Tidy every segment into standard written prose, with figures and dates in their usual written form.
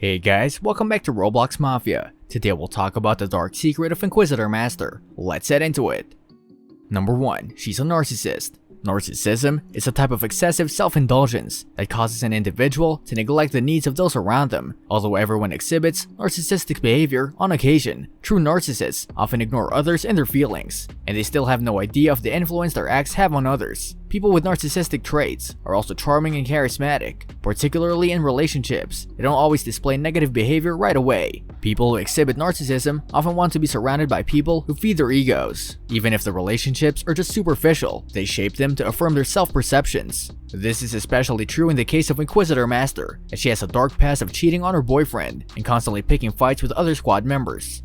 Hey guys, welcome back to RobloxMafia. Today we'll talk about the dark secret of InquisitorMaster. Let's head into it. Number 1. She's a narcissist. Narcissism is a type of excessive self-indulgence that causes an individual to neglect the needs of those around them. Although everyone exhibits narcissistic behavior on occasion, true narcissists often ignore others and their feelings, and they still have no idea of the influence their acts have on others. People with narcissistic traits are also charming and charismatic, particularly in relationships. They don't always display negative behavior right away. People who exhibit narcissism often want to be surrounded by people who feed their egos. Even if the relationships are just superficial, they shape them to affirm their self-perceptions. This is especially true in the case of InquisitorMaster, as she has a dark past of cheating on her boyfriend and constantly picking fights with other squad members.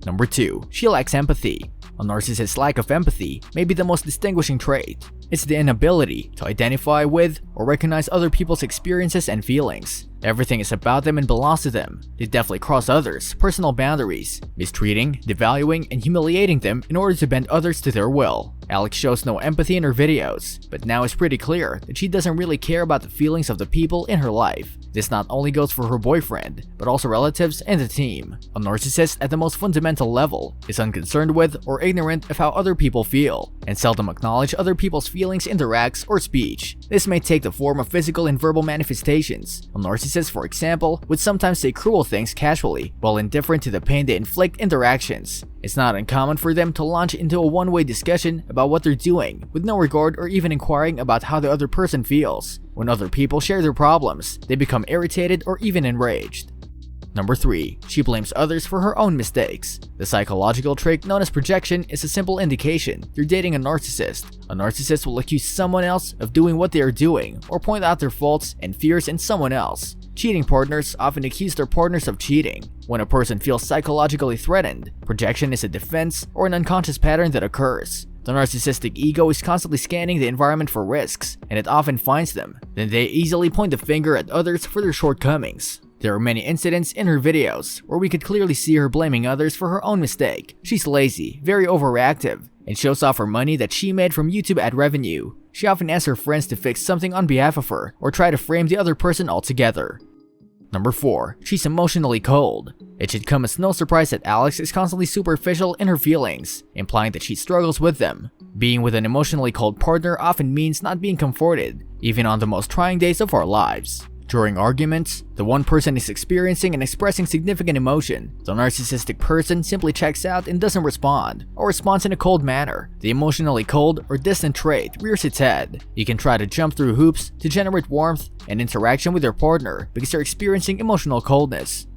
Number 2. She lacks empathy. A narcissist's lack of empathy may be the most distinguishing trait. It's the inability to identify with or recognize other people's experiences and feelings. Everything is about them and belongs to them. They definitely cross others' personal boundaries, mistreating, devaluing, and humiliating them in order to bend others to their will. Alex shows no empathy in her videos, but now it's pretty clear that she doesn't really care about the feelings of the people in her life. This not only goes for her boyfriend, but also relatives and the team. A narcissist at the most fundamental level is unconcerned with or ignorant of how other people feel, and seldom acknowledge other people's feelings in their acts or speech. This may take the form of physical and verbal manifestations. A narcissist, for example, would sometimes say cruel things casually, while indifferent to the pain they inflict in their actions. It's not uncommon for them to launch into a one-way discussion about what they're doing, with no regard or even inquiring about how the other person feels. When other people share their problems, they become irritated or even enraged. Number 3. She blames others for her own mistakes. The psychological trick known as projection is a simple indication you're dating a narcissist. A narcissist will accuse someone else of doing what they are doing, or point out their faults and fears in someone else. Cheating partners often accuse their partners of cheating. When a person feels psychologically threatened, projection is a defense or an unconscious pattern that occurs. The narcissistic ego is constantly scanning the environment for risks, and it often finds them. Then they easily point the finger at others for their shortcomings. There are many incidents in her videos where we could clearly see her blaming others for her own mistake. She's lazy, very overreactive, and shows off her money that she made from YouTube ad revenue. She often asks her friends to fix something on behalf of her or try to frame the other person altogether. Number 4. She's emotionally cold. It should come as no surprise that Alex is constantly superficial in her feelings, implying that she struggles with them. Being with an emotionally cold partner often means not being comforted, even on the most trying days of our lives. During arguments, the one person is experiencing and expressing significant emotion. The narcissistic person simply checks out and doesn't respond, or responds in a cold manner. The emotionally cold or distant trait rears its head. You can try to jump through hoops to generate warmth and interaction with your partner because you're experiencing emotional coldness.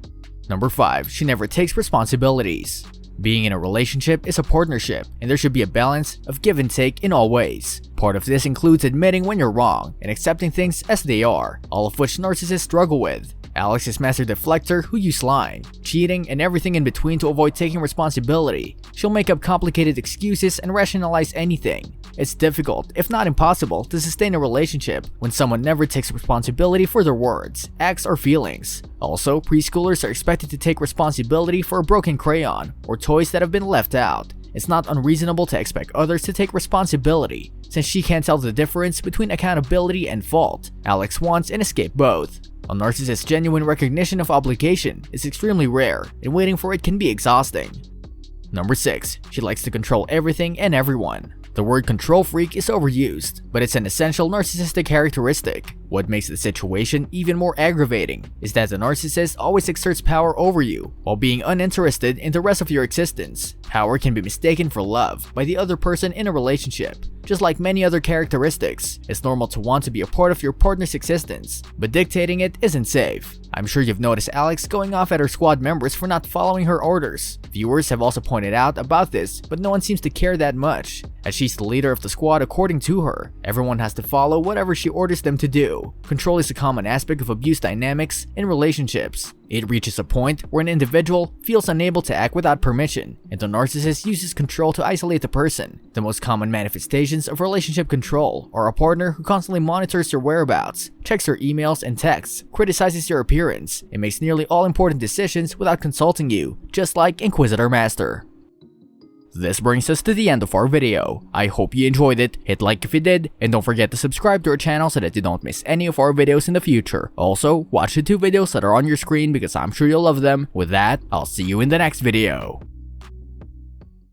Number 5. She never takes responsibilities. Being in a relationship is a partnership, and there should be a balance of give and take in all ways. Part of this includes admitting when you're wrong and accepting things as they are, all of which narcissists struggle with. Alex is master deflector who uses lying, cheating, and everything in between to avoid taking responsibility. She'll make up complicated excuses and rationalize anything. It's difficult, if not impossible, to sustain a relationship when someone never takes responsibility for their words, acts, or feelings. Also, preschoolers are expected to take responsibility for a broken crayon or toys that have been left out. It's not unreasonable to expect others to take responsibility, since she can't tell the difference between accountability and fault. Alex wants and escape both. A narcissist's genuine recognition of obligation is extremely rare, and waiting for it can be exhausting. Number 6. She likes to control everything and everyone. The word control freak is overused, but it's an essential narcissistic characteristic. What makes the situation even more aggravating is that the narcissist always exerts power over you while being uninterested in the rest of your existence. Power can be mistaken for love by the other person in a relationship. Just like many other characteristics, it's normal to want to be a part of your partner's existence, but dictating it isn't safe. I'm sure you've noticed Alex going off at her squad members for not following her orders. Viewers have also pointed out about this, but no one seems to care that much, as she's the leader of the squad according to her. Everyone has to follow whatever she orders them to do. Control is a common aspect of abuse dynamics in relationships. It reaches a point where an individual feels unable to act without permission, and the narcissist uses control to isolate the person. The most common manifestations of relationship control are a partner who constantly monitors your whereabouts, checks your emails and texts, criticizes your appearance, and makes nearly all important decisions without consulting you, just like InquisitorMaster. This brings us to the end of our video. I hope you enjoyed it, hit like if you did, and don't forget to subscribe to our channel so that you don't miss any of our videos in the future. Also, watch the 2 videos that are on your screen because I'm sure you'll love them. With that, I'll see you in the next video.